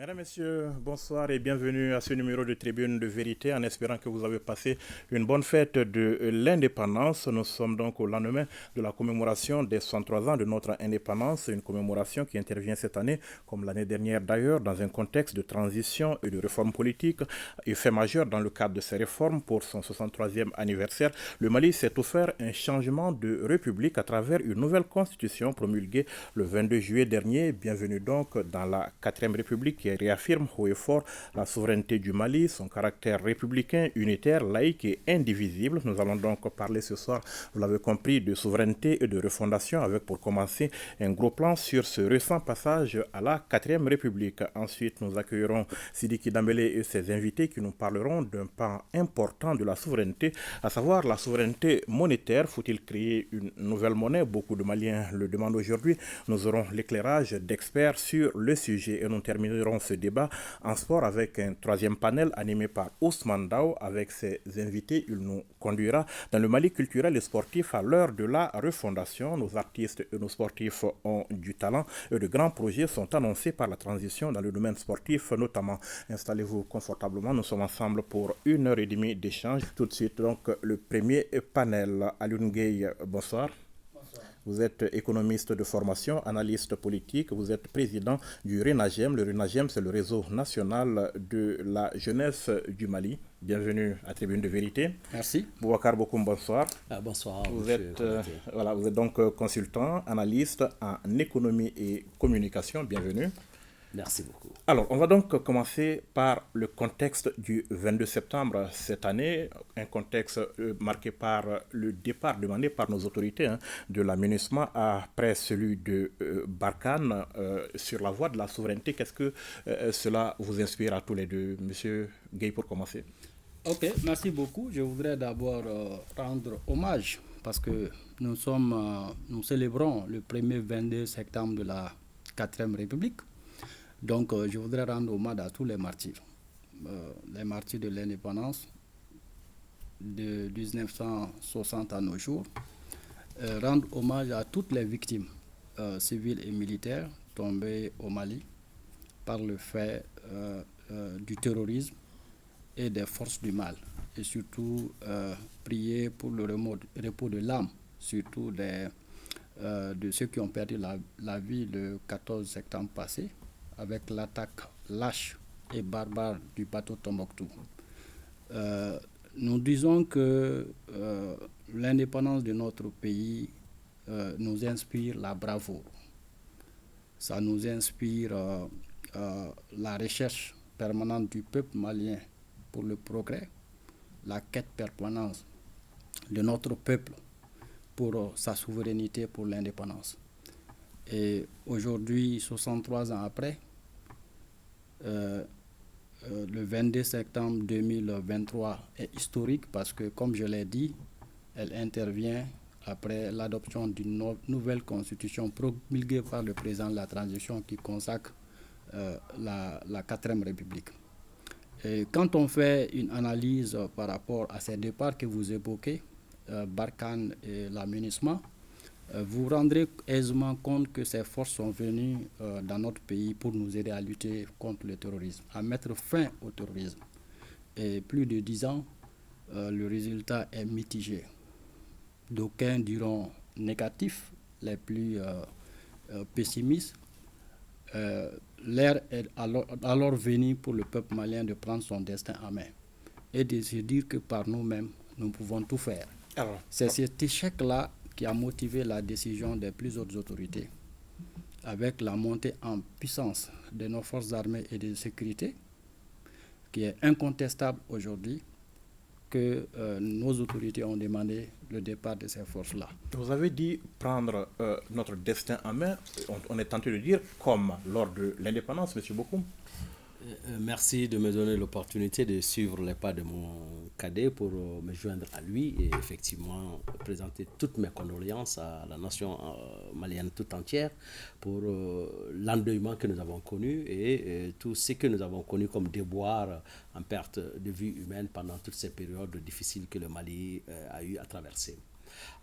Mesdames, Messieurs, bonsoir et bienvenue à ce numéro de Tribune de Vérité en espérant que vous avez passé une bonne fête de l'indépendance. Nous sommes donc au lendemain de la commémoration des 63 ans de notre indépendance, une commémoration qui intervient cette année, comme l'année dernière d'ailleurs, dans un contexte de transition et de réforme politique. Et fait majeur dans le cadre de ces réformes pour son 63e anniversaire, le Mali s'est offert un changement de république à travers une nouvelle constitution promulguée le 22 juillet dernier. Bienvenue donc dans la 4e République qui réaffirme haut et fort la souveraineté du Mali, son caractère républicain, unitaire, laïque et indivisible. Nous allons donc parler ce soir, vous l'avez compris, de souveraineté et de refondation avec pour commencer un gros plan sur ce récent passage à la 4e République. Ensuite, nous accueillerons Sidiki Dambélé et ses invités qui nous parleront d'un pan important de la souveraineté, à savoir la souveraineté monétaire. Faut-il créer une nouvelle monnaie? Beaucoup de Maliens le demandent aujourd'hui. Nous aurons l'éclairage d'experts sur le sujet et nous terminerons ce débat en sport avec un troisième panel animé par Ousmane Dao. Avec ses invités, il nous conduira dans le Mali culturel et sportif à l'heure de la refondation. Nos artistes et nos sportifs ont du talent et de grands projets sont annoncés par la transition dans le domaine sportif notamment. Installez-vous confortablement, nous sommes ensemble pour 1 heure et demie d'échange. Tout de suite donc le premier panel. Alioune Gueye, bonsoir. Vous êtes économiste de formation, analyste politique, vous êtes président du RENAGEM. Le RENAGEM, c'est le réseau national de la jeunesse du Mali. Bienvenue à Tribune de Vérité. Merci. Boubacar Bokoum, bonsoir. Bonsoir. Vous êtes donc consultant, analyste en économie et communication. Bienvenue. Merci beaucoup. Alors, on va donc commencer par le contexte du 22 septembre cette année, un contexte marqué par le départ demandé par nos autorités de la MINUSMA après celui de Barkhane sur la voie de la souveraineté. Qu'est-ce que cela vous inspire à tous les deux? Monsieur Gueye, pour commencer. Ok, merci beaucoup. Je voudrais d'abord rendre hommage parce que nous célébrons le 1er 22 septembre de la 4e République. Donc, je voudrais rendre hommage à tous les martyrs de l'indépendance de 1960 à nos jours. Rendre hommage à toutes les victimes civiles et militaires tombées au Mali par le fait du terrorisme et des forces du mal. Et surtout, prier pour le repos de l'âme, surtout de ceux qui ont perdu la vie le 14 septembre passé, avec l'attaque lâche et barbare du bateau Tombouctou. Nous disons que l'indépendance de notre pays nous inspire la bravoure. Ça nous inspire la recherche permanente du peuple malien pour le progrès, la quête permanente de notre peuple pour sa souveraineté, pour l'indépendance. Et aujourd'hui, 63 ans après, le 22 septembre 2023 est historique parce que, comme je l'ai dit, elle intervient après l'adoption d'une nouvelle constitution promulguée par le président de la transition qui consacre la 4e République. Et quand on fait une analyse par rapport à ces départs que vous évoquez, Barkhane et la MINUSMA, vous vous rendrez aisément compte que ces forces sont venues dans notre pays pour nous aider à lutter contre le terrorisme, à mettre fin au terrorisme. Et plus de 10 ans, le résultat est mitigé. D'aucuns diront négatif, les plus pessimistes. L'ère est alors venue pour le peuple malien de prendre son destin en main et de se dire que par nous-mêmes, nous pouvons tout faire. C'est cet échec-là qui a motivé la décision des plus hautes autorités, avec la montée en puissance de nos forces armées et de sécurité, qui est incontestable aujourd'hui, que nos autorités ont demandé le départ de ces forces-là. Vous avez dit prendre notre destin en main, on est tenté de dire comme lors de l'indépendance, M. Bokoum. Merci de me donner l'opportunité de suivre les pas de mon cadet pour me joindre à lui et effectivement présenter toutes mes condoléances à la nation malienne tout entière pour l'endeuillement que nous avons connu et tout ce que nous avons connu comme déboire en perte de vie humaine pendant toutes ces périodes difficiles que le Mali a eu à traverser.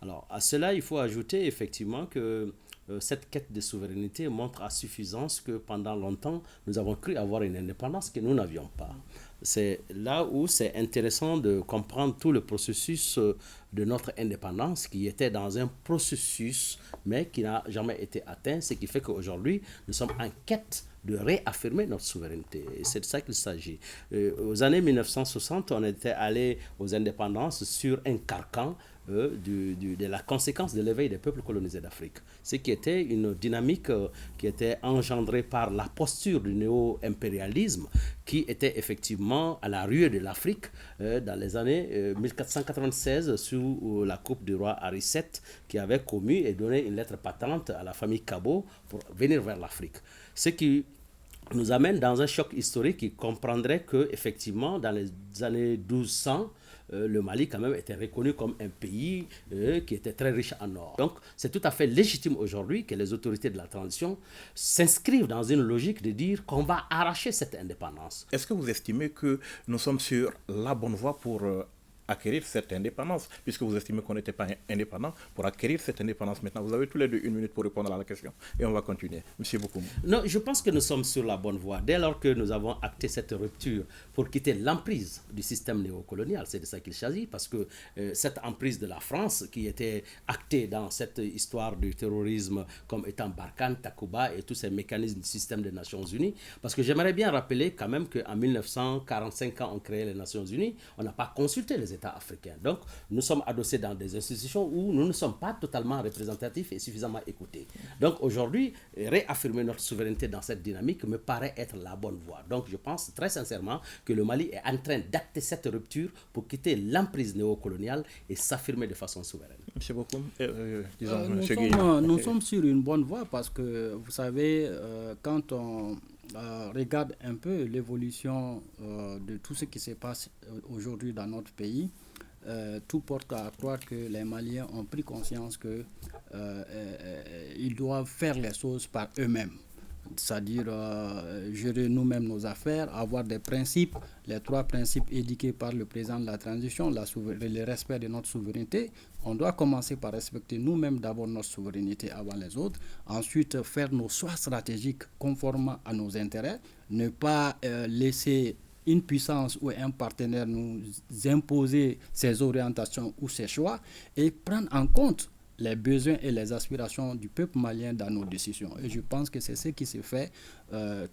Alors, à cela, il faut ajouter effectivement que cette quête de souveraineté montre à suffisance que pendant longtemps, nous avons cru avoir une indépendance que nous n'avions pas. C'est là où c'est intéressant de comprendre tout le processus de notre indépendance qui était dans un processus mais qui n'a jamais été atteint, ce qui fait qu'aujourd'hui nous sommes en quête de réaffirmer notre souveraineté. Et c'est de ça qu'il s'agit. Aux années 1960, on était allé aux indépendances sur un carcan de la conséquence de l'éveil des peuples colonisés d'Afrique. Ce qui était une dynamique qui était engendrée par la posture du néo-impérialisme qui était effectivement à la ruée de l'Afrique dans les années 1496 sous la coupe du roi Henri VII qui avait commu et donné une lettre patente à la famille Cabot pour venir vers l'Afrique. Ce qui nous amène dans un choc historique qui comprendrait que effectivement dans les années 1200 le Mali quand même était reconnu comme un pays qui était très riche en or. Donc c'est tout à fait légitime aujourd'hui que les autorités de la transition s'inscrivent dans une logique de dire qu'on va arracher cette indépendance. Est-ce que vous estimez que nous sommes sur la bonne voie pour acquérir cette indépendance, puisque vous estimez qu'on n'était pas indépendant, pour acquérir cette indépendance maintenant? Vous avez tous les deux 1 minute pour répondre à la question et on va continuer. Monsieur Bokoum. Non, je pense que nous sommes sur la bonne voie. Dès lors que nous avons acté cette rupture pour quitter l'emprise du système néocolonial, c'est de ça qu'il s'agit, parce que cette emprise de la France qui était actée dans cette histoire du terrorisme comme étant Barkhane, Takuba et tous ces mécanismes du système des Nations Unies, parce que j'aimerais bien rappeler quand même qu'en 1945, quand on créait les Nations Unies, on n'a pas consulté les États africains. Donc, nous sommes adossés dans des institutions où nous ne sommes pas totalement représentatifs et suffisamment écoutés. Donc, aujourd'hui, réaffirmer notre souveraineté dans cette dynamique me paraît être la bonne voie. Donc, je pense très sincèrement que le Mali est en train d'acter cette rupture pour quitter l'emprise néocoloniale et s'affirmer de façon souveraine. Monsieur Bokoum, nous sommes sur une bonne voie parce que, vous savez, quand on regarde un peu l'évolution de tout ce qui se passe aujourd'hui dans notre pays, tout porte à croire que les Maliens ont pris conscience qu'ils doivent faire les choses par eux-mêmes. C'est-à-dire gérer nous-mêmes nos affaires, avoir des principes, les 3 principes éduqués par le président de la transition, le respect de notre souveraineté. On doit commencer par respecter nous-mêmes d'abord notre souveraineté avant les autres, ensuite faire nos choix stratégiques conformément à nos intérêts, ne pas laisser une puissance ou un partenaire nous imposer ses orientations ou ses choix et prendre en compte les besoins et les aspirations du peuple malien dans nos décisions. Et je pense que c'est ce qui se fait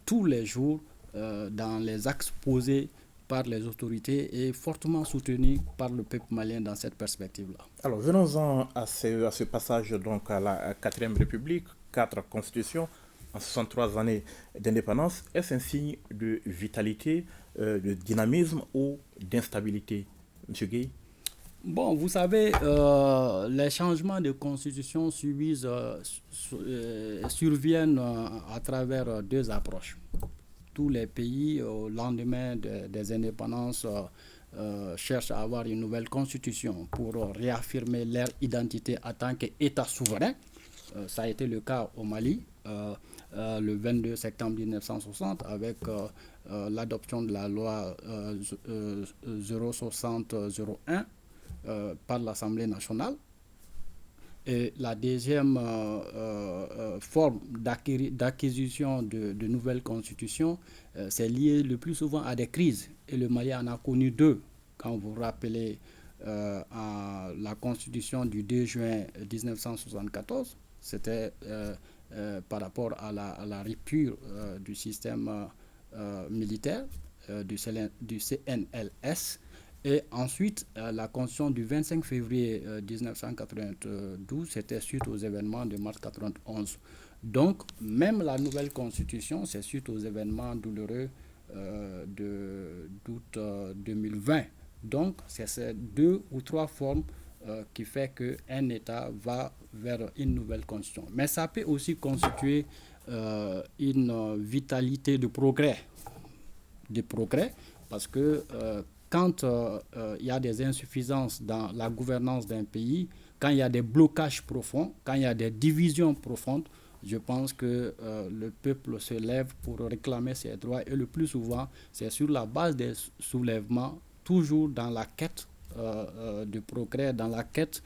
tous les jours dans les axes posés par les autorités et fortement soutenu par le peuple malien dans cette perspective-là. Alors, venons-en à ce passage donc à la 4e République, 4 constitutions, en 63 années d'indépendance. Est-ce un signe de vitalité, de dynamisme ou d'instabilité, M. Gueye? Bon, vous savez, les changements de constitution surviennent à travers 2 approches. Tous les pays, au lendemain des indépendances, cherchent à avoir une nouvelle constitution pour réaffirmer leur identité en tant qu'État souverain. Ça a été le cas au Mali le 22 septembre 1960 avec l'adoption de la loi 060-01 par l'Assemblée nationale. Et la deuxième forme d'acquisition de nouvelles constitutions, c'est lié le plus souvent à des crises. Et le Mali en a connu 2. Quand vous vous rappelez à la constitution du 2 juin 1974, c'était par rapport à la rupture du système militaire du CNLS. Et ensuite, la constitution du 25 février 1992, c'était suite aux événements de mars 1991. Donc, même la nouvelle constitution, c'est suite aux événements douloureux d'août 2020. Donc, c'est ces 2 ou 3 formes qui fait qu'un État va vers une nouvelle constitution. Mais ça peut aussi constituer une vitalité de progrès. Parce que quand il y a des insuffisances dans la gouvernance d'un pays, quand il y a des blocages profonds, quand il y a des divisions profondes, je pense que le peuple se lève pour réclamer ses droits et le plus souvent, c'est sur la base des soulèvements, toujours dans la quête de progrès, dans la quête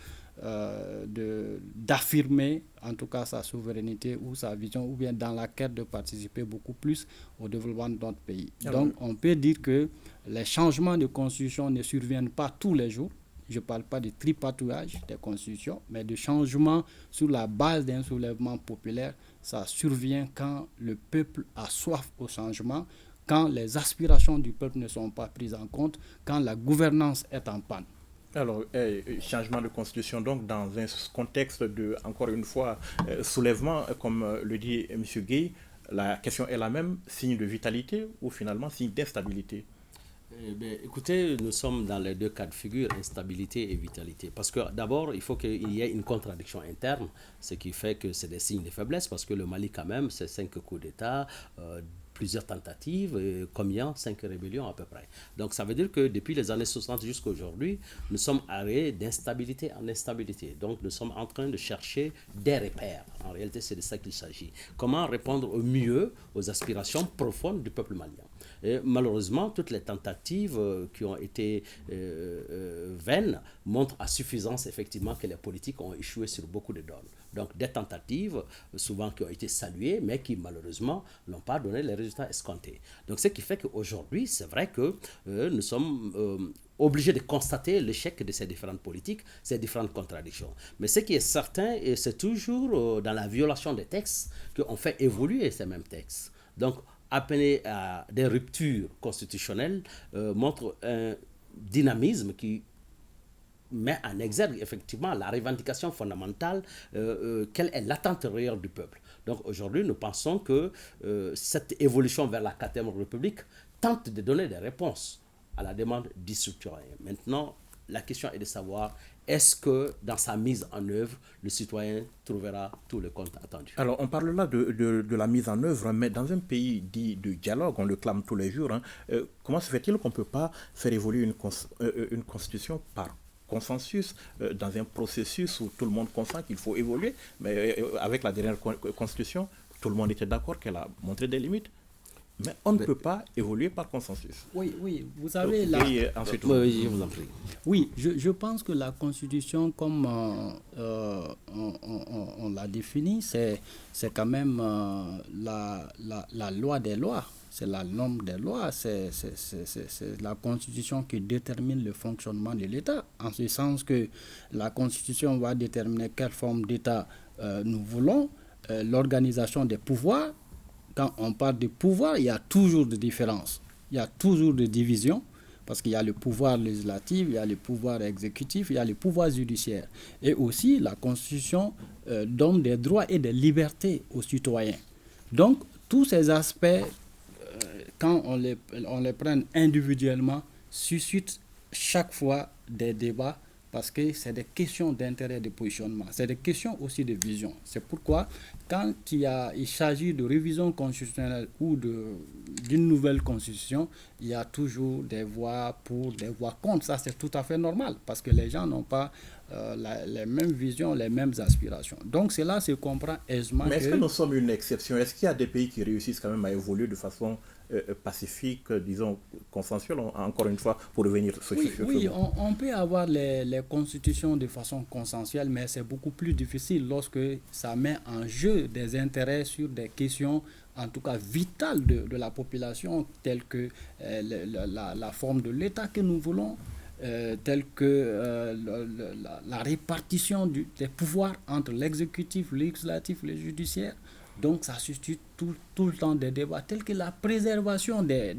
d'affirmer en tout cas sa souveraineté ou sa vision, ou bien dans la quête de participer beaucoup plus au développement de notre pays. Donc on peut dire que les changements de constitution ne surviennent pas tous les jours. Je ne parle pas de tripatouillage des constitutions, mais de changements sur la base d'un soulèvement populaire. Ça survient quand le peuple a soif au changement, quand les aspirations du peuple ne sont pas prises en compte, quand la gouvernance est en panne. Alors, changement de constitution, donc, dans un contexte de, encore une fois, soulèvement, comme le dit M. Guèye, la question est la même, signe de vitalité ou finalement signe d'instabilité? Écoutez, nous sommes dans les deux cas de figure, instabilité et vitalité. Parce que d'abord, il faut qu'il y ait une contradiction interne, ce qui fait que c'est des signes de faiblesse, parce que le Mali, quand même, c'est 5 coups d'État, plusieurs tentatives, combien? 5 rébellions à peu près. Donc ça veut dire que depuis les années 60 jusqu'à aujourd'hui, nous sommes allés d'instabilité en instabilité. Donc nous sommes en train de chercher des repères. En réalité, c'est de ça qu'il s'agit. Comment répondre au mieux aux aspirations profondes du peuple malien? Et malheureusement, toutes les tentatives qui ont été vaines montrent à suffisance effectivement que les politiques ont échoué sur beaucoup de domaines. Donc des tentatives souvent qui ont été saluées, mais qui malheureusement n'ont pas donné les résultats escomptés. Donc ce qui fait qu'aujourd'hui, c'est vrai que nous sommes obligés de constater l'échec de ces différentes politiques, ces différentes contradictions. Mais ce qui est certain, et c'est toujours dans la violation des textes qu'on fait évoluer ces mêmes textes. Donc appeler à des ruptures constitutionnelles montre un dynamisme qui met en exergue effectivement la revendication fondamentale, quelle est l'attente réelle du peuple. Donc aujourd'hui, nous pensons que cette évolution vers la 4e République tente de donner des réponses à la demande du citoyen. Maintenant, la question est de savoir, est-ce que dans sa mise en œuvre, le citoyen trouvera tout le compte attendu? Alors, on parle là de la mise en œuvre, mais dans un pays dit de dialogue, on le clame tous les jours, comment se fait-il qu'on ne peut pas faire évoluer une constitution par consensus, dans un processus où tout le monde consent qu'il faut évoluer, mais avec la dernière constitution, tout le monde était d'accord qu'elle a montré des limites. Mais on ne peut pas évoluer par consensus. Oui, vous savez... je vous en prie. Oui, je pense que la Constitution, comme on l'a définie, c'est quand même la loi des lois. C'est la norme des lois. C'est la Constitution qui détermine le fonctionnement de l'État. En ce sens que la Constitution va déterminer quelle forme d'État nous voulons, l'organisation des pouvoirs. Quand on parle de pouvoir, il y a toujours des différences, il y a toujours des divisions, parce qu'il y a le pouvoir législatif, il y a le pouvoir exécutif, il y a le pouvoir judiciaire. Et aussi, la Constitution donne des droits et des libertés aux citoyens. Donc, tous ces aspects, quand on les prend individuellement, suscitent chaque fois des débats, parce que c'est des questions d'intérêt de positionnement, c'est des questions aussi de vision. C'est pourquoi, quand il s'agit de révision constitutionnelle ou d'une nouvelle constitution, il y a toujours des voix pour, des voix contre. Ça, c'est tout à fait normal, parce que les gens n'ont pas les mêmes visions, les mêmes aspirations. Donc, cela se comprend aisément. Mais est-ce que nous sommes une exception? Est-ce qu'il y a des pays qui réussissent quand même à évoluer de façon pacifique, disons, consensuelle, encore une fois, pour revenir sur ce Oui, on peut avoir les constitutions de façon consensuelle, mais c'est beaucoup plus difficile lorsque ça met en jeu des intérêts sur des questions, en tout cas vitales de la population, telles que la forme de l'État que nous voulons, telle que la répartition des pouvoirs entre l'exécutif, le législatif, le judiciaire. Donc ça suscite tout le temps des débats tels que la préservation des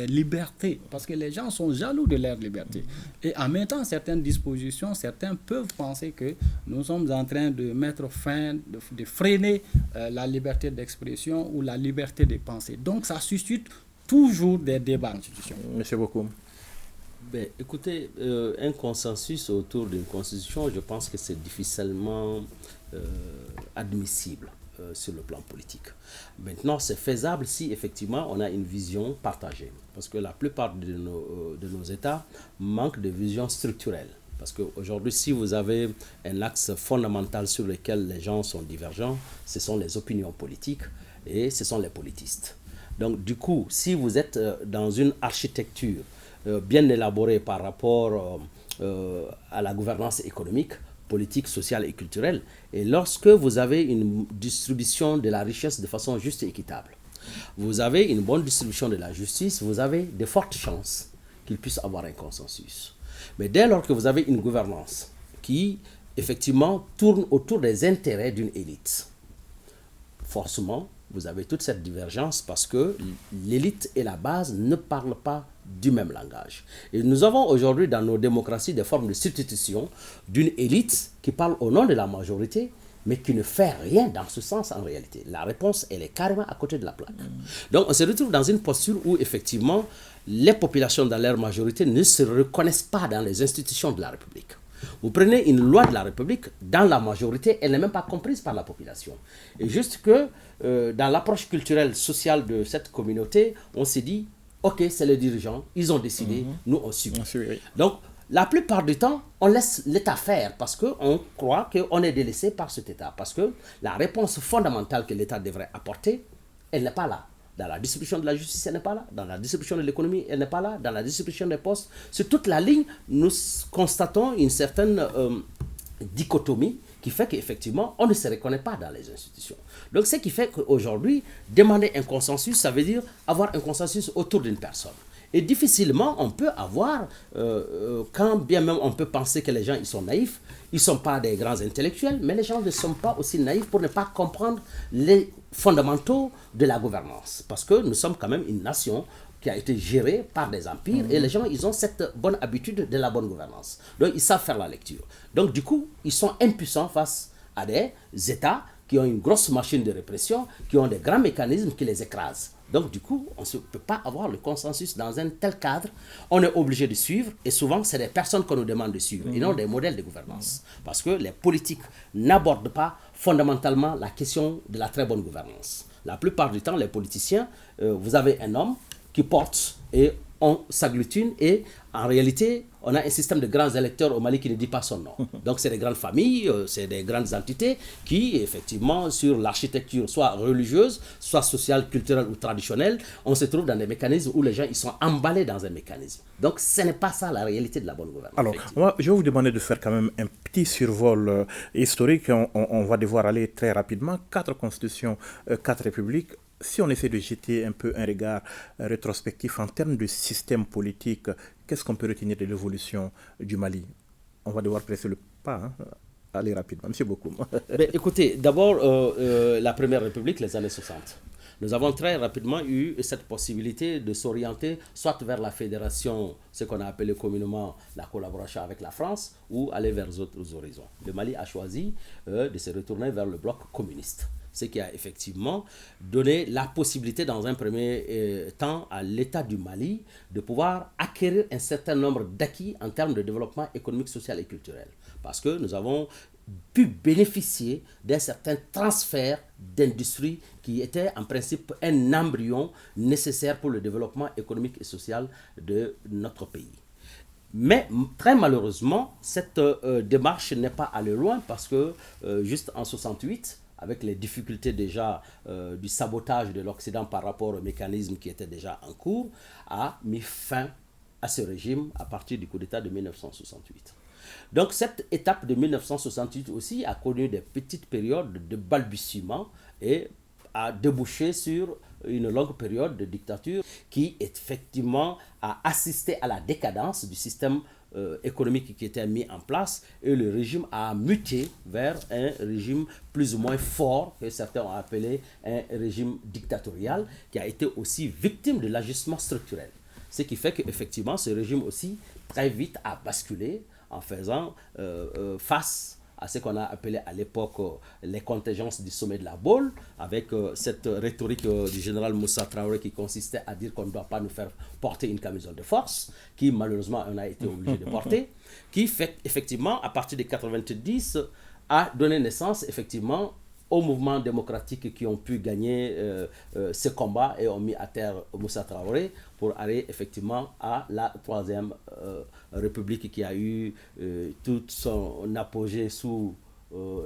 libertés, parce que les gens sont jaloux de leur liberté. Et en mettant certaines dispositions, certains peuvent penser que nous sommes en train de mettre fin, de freiner la liberté d'expression ou la liberté de penser. Donc ça suscite toujours des débats institutionnels. Merci beaucoup. Écoutez, un consensus autour d'une constitution, je pense que c'est difficilement admissible sur le plan politique. Maintenant, c'est faisable si effectivement on a une vision partagée. Parce que la plupart de nos États manquent de vision structurelle. Parce qu'aujourd'hui, si vous avez un axe fondamental sur lequel les gens sont divergents, ce sont les opinions politiques et ce sont les politistes. Donc du coup, si vous êtes dans une architecture bien élaborée par rapport à la gouvernance économique, politique, sociale et culturelle. Et lorsque vous avez une distribution de la richesse de façon juste et équitable, vous avez une bonne distribution de la justice, vous avez de fortes chances qu'il puisse avoir un consensus. Mais dès lors que vous avez une gouvernance qui, effectivement, tourne autour des intérêts d'une élite, forcément, vous avez toute cette divergence parce que l'élite et la base ne parlent pas du même langage. Et nous avons aujourd'hui dans nos démocraties des formes de substitution d'une élite qui parle au nom de la majorité, mais qui ne fait rien dans ce sens en réalité. La réponse, elle est carrément à côté de la plaque. Donc on se retrouve dans une posture où effectivement les populations dans leur majorité ne se reconnaissent pas dans les institutions de la République. Vous prenez une loi de la République, dans la majorité, elle n'est même pas comprise par la population. Et juste que dans l'approche culturelle, sociale de cette communauté, on s'est dit, ok, c'est les dirigeants, ils ont décidé, nous on subit. Oui. Donc, la plupart du temps, on laisse l'État faire parce qu'on croit qu'on est délaissé par cet État. Parce que la réponse fondamentale que l'État devrait apporter, elle n'est pas là. Dans la distribution de la justice, elle n'est pas là. Dans la distribution de l'économie, elle n'est pas là. Dans la distribution des postes, sur toute la ligne, nous constatons une certaine dichotomie qui fait qu'effectivement, on ne se reconnaît pas dans les institutions. Donc, ce qui fait qu'aujourd'hui, demander un consensus, ça veut dire avoir un consensus autour d'une personne. Et difficilement, on peut avoir, quand bien même on peut penser que les gens ils sont naïfs, ils ne sont pas des grands intellectuels, mais les gens ne sont pas aussi naïfs pour ne pas comprendre les fondamentaux de la gouvernance. Parce que nous sommes quand même une nation qui a été gérée par des empires et les gens, ils ont cette bonne habitude de la bonne gouvernance. Donc, ils savent faire la lecture. Donc, du coup, ils sont impuissants face à des États qui ont une grosse machine de répression, qui ont des grands mécanismes qui les écrasent. Donc, du coup, on ne peut pas avoir le consensus dans un tel cadre. On est obligé de suivre, et souvent, c'est des personnes qu'on nous demande de suivre, et non des modèles de gouvernance. Parce que les politiques n'abordent pas fondamentalement la question de la très bonne gouvernance. La plupart du temps, les politiciens, vous avez un homme qui porte et on s'agglutine et en réalité, on a un système de grands électeurs au Mali qui ne dit pas son nom. Donc, c'est des grandes familles, c'est des grandes entités qui, effectivement, sur l'architecture, soit religieuse, soit sociale, culturelle ou traditionnelle, on se trouve dans des mécanismes où les gens ils sont emballés dans un mécanisme. Donc, ce n'est pas ça la réalité de la bonne gouvernance. Alors, moi, je vais vous demander de faire quand même un petit survol historique. On va devoir aller très rapidement. 4 constitutions, 4 républiques. Si on essaie de jeter un peu un regard rétrospectif en termes de système politique, qu'est-ce qu'on peut retenir de l'évolution du Mali? On va devoir presser le pas, hein? Allez rapidement, monsieur Bokoum. Écoutez, d'abord, la Première République, les années 60. Nous avons très rapidement eu cette possibilité de s'orienter soit vers la fédération, ce qu'on a appelé communément la collaboration avec la France, ou aller vers d'autres horizons. Le Mali a choisi de se retourner vers le bloc communiste. Ce qui a effectivement donné la possibilité dans un premier temps à l'État du Mali de pouvoir acquérir un certain nombre d'acquis en termes de développement économique, social et culturel. Parce que nous avons pu bénéficier d'un certain transfert d'industrie qui était en principe un embryon nécessaire pour le développement économique et social de notre pays. Mais très malheureusement, cette démarche n'est pas allée loin parce que juste en 68, avec les difficultés déjà du sabotage de l'Occident par rapport aux mécanismes qui étaient déjà en cours, a mis fin à ce régime à partir du coup d'État de 1968. Donc cette étape de 1968 aussi a connu des petites périodes de balbutiement et a débouché sur une longue période de dictature qui effectivement a assisté à la décadence du système économique qui était mis en place et le régime a muté vers un régime plus ou moins fort que certains ont appelé un régime dictatorial qui a été aussi victime de l'ajustement structurel. Ce qui fait qu'effectivement ce régime aussi très vite a basculé en faisant face à ce qu'on a appelé à l'époque les contingences du sommet de la Baule, avec cette rhétorique du général Moussa Traoré qui consistait à dire qu'on ne doit pas nous faire porter une camisole de force, qui malheureusement on a été obligé de porter, qui fait effectivement à partir de 90 a donné naissance effectivement aux mouvements démocratiques qui ont pu gagner ce combat et ont mis à terre Moussa Traoré pour aller effectivement à la Troisième République qui a eu tout son apogée sous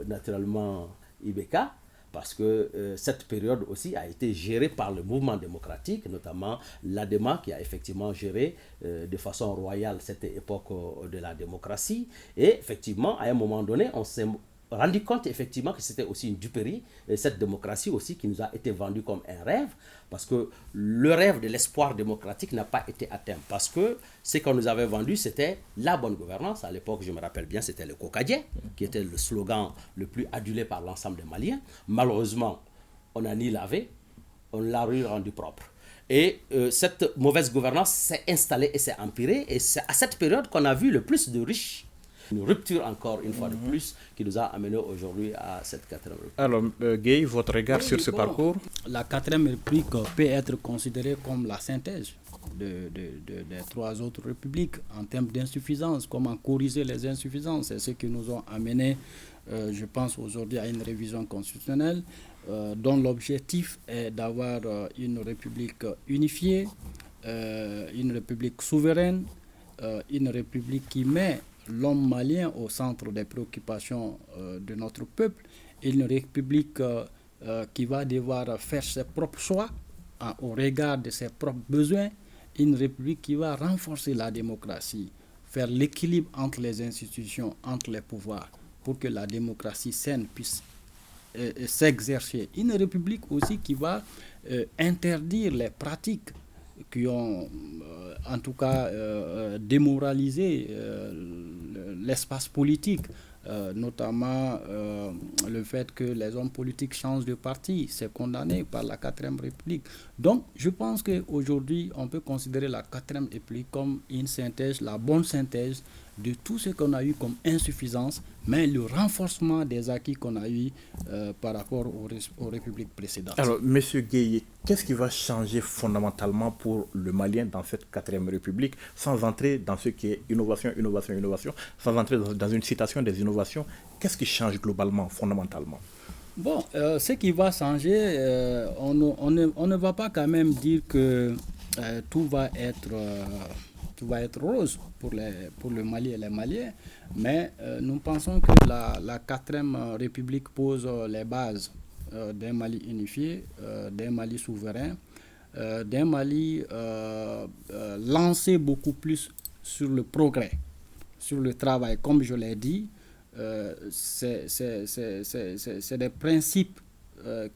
naturellement Ibeka. parce que cette période aussi a été gérée par le mouvement démocratique, notamment l'ADEMA qui a effectivement géré de façon royale cette époque de la démocratie. Et effectivement, à un moment donné, on s'est rendu compte effectivement que c'était aussi une duperie, cette démocratie aussi qui nous a été vendue comme un rêve, parce que le rêve de l'espoir démocratique n'a pas été atteint, parce que ce qu'on nous avait vendu, c'était la bonne gouvernance. À l'époque, je me rappelle bien, c'était le Kokadien, qui était le slogan le plus adulé par l'ensemble des Maliens. Malheureusement, on n'a ni lavé, on l'a rendu propre. Et cette mauvaise gouvernance s'est installée et s'est empirée, et c'est à cette période qu'on a vu le plus de riches. Une rupture encore une fois de plus qui nous a amené aujourd'hui à cette 4e République. Alors, Gueye, votre regard sur ce parcours? La 4e République peut être considérée comme la synthèse des 3 autres républiques en termes d'insuffisance. Comment corriger les insuffisances? C'est ce qui nous ont amené, je pense, aujourd'hui à une révision constitutionnelle dont l'objectif est d'avoir une république unifiée, une république souveraine, une république qui met l'homme malien au centre des préoccupations de notre peuple, une république qui va devoir faire ses propres choix au regard de ses propres besoins, une république qui va renforcer la démocratie, faire l'équilibre entre les institutions, entre les pouvoirs, pour que la démocratie saine puisse s'exercer. Une république aussi qui va interdire les pratiques qui ont en tout cas démoralisé l'espace politique, notamment le fait que les hommes politiques changent de parti, c'est condamné par la 4e République. Donc je pense qu'aujourd'hui on peut considérer la 4e République comme une synthèse, la bonne synthèse de tout ce qu'on a eu comme insuffisance, mais le renforcement des acquis qu'on a eu par rapport aux républiques précédentes. Alors, M. Gueye, qu'est-ce qui va changer fondamentalement pour le Malien dans cette 4e République, sans entrer dans ce qui est innovation, sans entrer dans une citation des innovations? Qu'est-ce qui change globalement, fondamentalement? Bon, ce qui va changer, on ne va pas quand même dire que tout va être rose pour le Mali et les Maliens, mais nous pensons que la 4e République pose les bases d'un Mali unifié, d'un Mali souverain, d'un Mali lancé beaucoup plus sur le progrès, sur le travail. Comme je l'ai dit, c'est des principes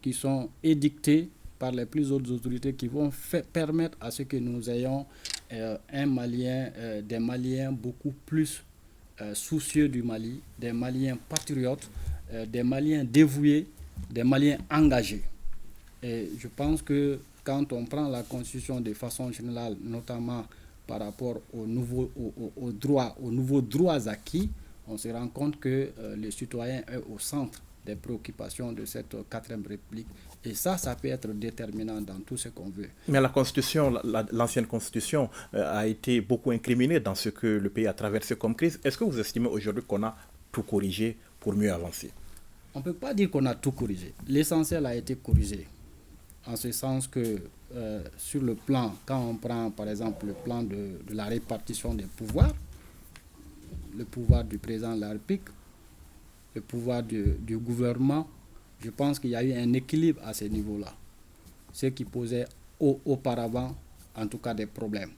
qui sont édictés par les plus hautes autorités qui vont permettre à ce que nous ayons des Maliens beaucoup plus soucieux du Mali, des Maliens patriotes, des Maliens dévoués, des Maliens engagés. Et je pense que quand on prend la Constitution de façon générale, notamment par rapport aux nouveaux droits acquis, on se rend compte que le citoyen est au centre des préoccupations de cette 4e République. Et ça peut être déterminant dans tout ce qu'on veut. Mais la Constitution, l'ancienne Constitution, a été beaucoup incriminée dans ce que le pays a traversé comme crise. Est-ce que vous estimez aujourd'hui qu'on a tout corrigé pour mieux avancer? On ne peut pas dire qu'on a tout corrigé. L'essentiel a été corrigé. En ce sens que sur le plan, quand on prend par exemple le plan de la répartition des pouvoirs, le pouvoir du président de la République, le pouvoir du gouvernement, je pense qu'il y a eu un équilibre à ce niveau-là. Ce qui posait auparavant, en tout cas, des problèmes.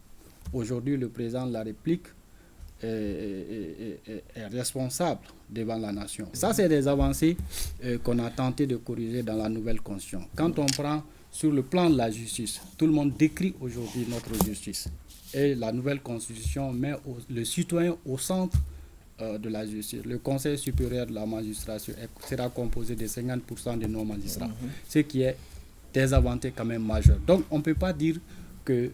Aujourd'hui, le président de la République est responsable devant la nation. Ça, c'est des avancées qu'on a tenté de corriger dans la nouvelle Constitution. Quand on prend sur le plan de la justice, tout le monde décrit aujourd'hui notre justice. Et la nouvelle Constitution met le citoyen au centre de la justice. Le Conseil supérieur de la magistrature sera composé de 50% de non-magistrats, ce qui est des avancées quand même majeures. Donc, on ne peut pas dire que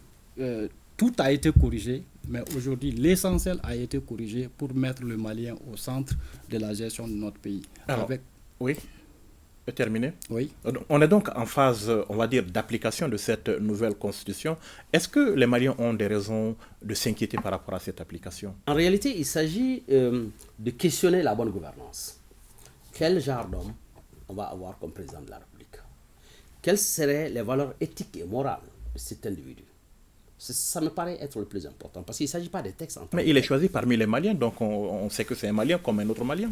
tout a été corrigé, mais aujourd'hui, l'essentiel a été corrigé pour mettre le Malien au centre de la gestion de notre pays. Alors, oui, terminé. Oui. On est donc en phase, on va dire, d'application de cette nouvelle constitution. Est-ce que les Maliens ont des raisons de s'inquiéter par rapport à cette application? En réalité, il s'agit de questionner la bonne gouvernance. Quel genre d'homme on va avoir comme président de la République? Quelles seraient les valeurs éthiques et morales de cet individu? Ça me paraît être le plus important, parce qu'il ne s'agit pas des textes en tant que Mais il est choisi parmi les Maliens, donc on sait que c'est un Malien comme un autre Malien.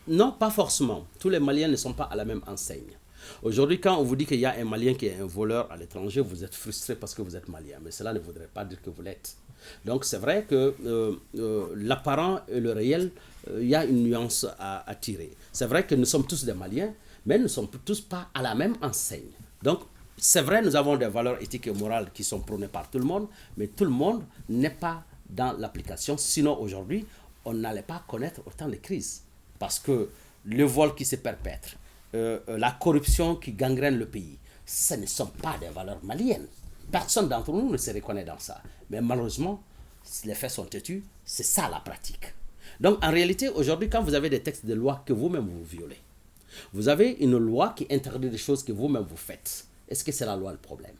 Non, pas forcément. Tous les Maliens ne sont pas à la même enseigne. Aujourd'hui, quand on vous dit qu'il y a un Malien qui est un voleur à l'étranger, vous êtes frustré parce que vous êtes Malien. Mais cela ne voudrait pas dire que vous l'êtes. Donc c'est vrai que l'apparent et le réel, il y a une nuance à tirer. C'est vrai que nous sommes tous des Maliens, mais nous ne sommes tous pas à la même enseigne. Donc c'est vrai, nous avons des valeurs éthiques et morales qui sont prônées par tout le monde, mais tout le monde n'est pas dans l'application. Sinon aujourd'hui, on n'allait pas connaître autant de crises. Parce que le vol qui se perpètre, la corruption qui gangrène le pays, ce ne sont pas des valeurs maliennes. Personne d'entre nous ne se reconnaît dans ça. Mais malheureusement, les faits sont têtus, c'est ça la pratique. Donc en réalité, aujourd'hui, quand vous avez des textes de loi que vous-même vous violez, vous avez une loi qui interdit des choses que vous-même vous faites. Est-ce que c'est la loi le problème?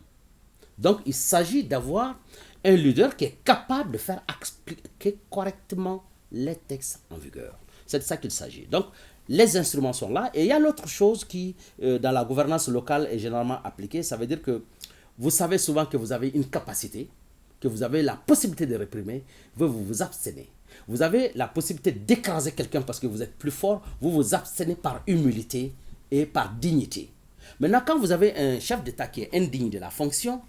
Donc il s'agit d'avoir un leader qui est capable de faire appliquer correctement les textes en vigueur. C'est de ça qu'il s'agit. Donc les instruments sont là. Et il y a l'autre chose qui, dans la gouvernance locale, est généralement appliquée. Ça veut dire que vous savez souvent que vous avez une capacité, que vous avez la possibilité de réprimer, vous vous abstenez. Vous avez la possibilité d'écraser quelqu'un parce que vous êtes plus fort, vous vous abstenez par humilité et par dignité. Maintenant, quand vous avez un chef d'État qui est indigne de la fonction,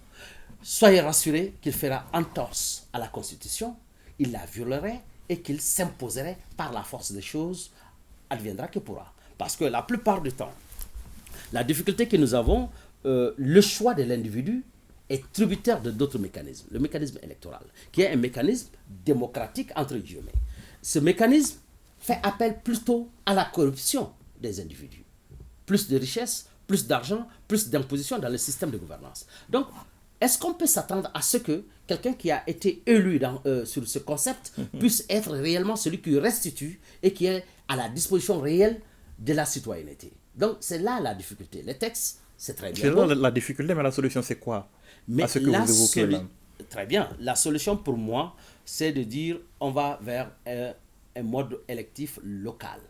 soyez rassurés qu'il fera entorse à la Constitution, il la violerait et qu'il s'imposerait par la force des choses, adviendra que pourra. Parce que la plupart du temps, la difficulté que nous avons, le choix de l'individu est tributaire de d'autres mécanismes. Le mécanisme électoral, qui est un mécanisme démocratique, entre guillemets. Ce mécanisme fait appel plutôt à la corruption des individus. Plus de richesse, plus d'argent, plus d'imposition dans le système de gouvernance. Donc, est-ce qu'on peut s'attendre à ce que quelqu'un qui a été élu sur ce concept puisse être réellement celui qui restitue et qui est à la disposition réelle de la citoyenneté? Donc, c'est là la difficulté. Les textes, c'est très bien. C'est là la difficulté, mais la solution, c'est quoi? Mais à ce que vous évoquez là. Très bien. La solution pour moi, c'est de dire on va vers un mode électif local.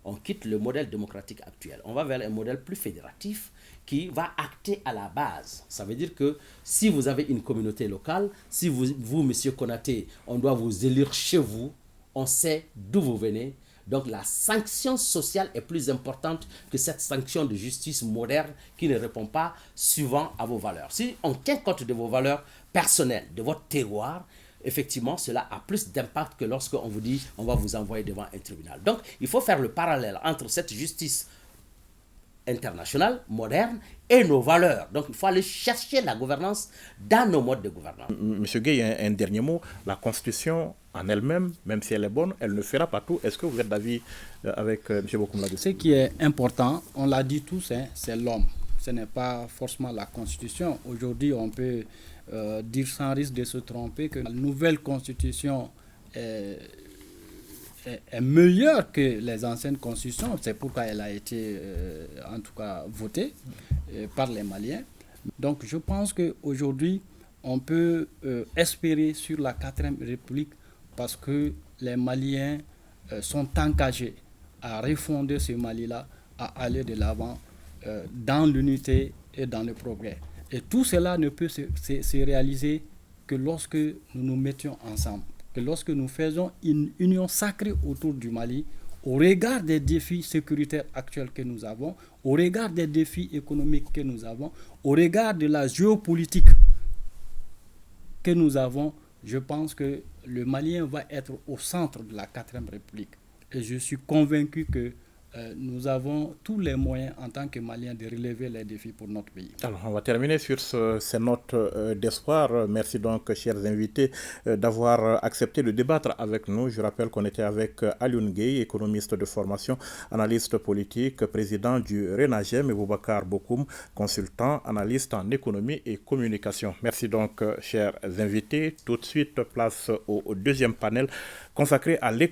On quitte le modèle démocratique actuel. On va vers un modèle plus fédératif qui va acter à la base. Ça veut dire que si vous avez une communauté locale, si vous monsieur Konaté, on doit vous élire chez vous, on sait d'où vous venez. Donc la sanction sociale est plus importante que cette sanction de justice moderne qui ne répond pas souvent à vos valeurs. Si on tient compte de vos valeurs personnelles, de votre terroir, effectivement, cela a plus d'impact que lorsqu'on vous dit on va vous envoyer devant un tribunal. Donc, il faut faire le parallèle entre cette justice internationale, moderne, et nos valeurs. Donc, il faut aller chercher la gouvernance dans nos modes de gouvernance. Monsieur Gueye, un dernier mot. La Constitution en elle-même, même si elle est bonne, elle ne fera pas tout. Est-ce que vous êtes d'avis avec M. Bokoum là-dessus? Ce qui est important, on l'a dit tous, c'est l'homme. Ce n'est pas forcément la Constitution. Aujourd'hui, on peut dire sans risque de se tromper que la nouvelle Constitution est meilleure que les anciennes constitutions. C'est pourquoi elle a été, en tout cas, votée par les Maliens. Donc, je pense qu'aujourd'hui, on peut espérer sur la 4e République parce que les Maliens sont engagés à refonder ce Mali-là, à aller de l'avant dans l'unité et dans le progrès. Et tout cela ne peut se réaliser que lorsque nous nous mettions ensemble, que lorsque nous faisons une union sacrée autour du Mali, au regard des défis sécuritaires actuels que nous avons, au regard des défis économiques que nous avons, au regard de la géopolitique que nous avons, je pense que le Malien va être au centre de la 4e République. Et je suis convaincu que nous avons tous les moyens en tant que Maliens de relever les défis pour notre pays. Alors, on va terminer sur ces notes d'espoir. Merci donc, chers invités, d'avoir accepté de débattre avec nous. Je rappelle qu'on était avec Alioune Gueye, économiste de formation, analyste politique, président du RENAGEM, et Boubacar Bokoum, consultant, analyste en économie et communication. Merci donc, chers invités. Tout de suite, place au deuxième panel consacré à l'économie.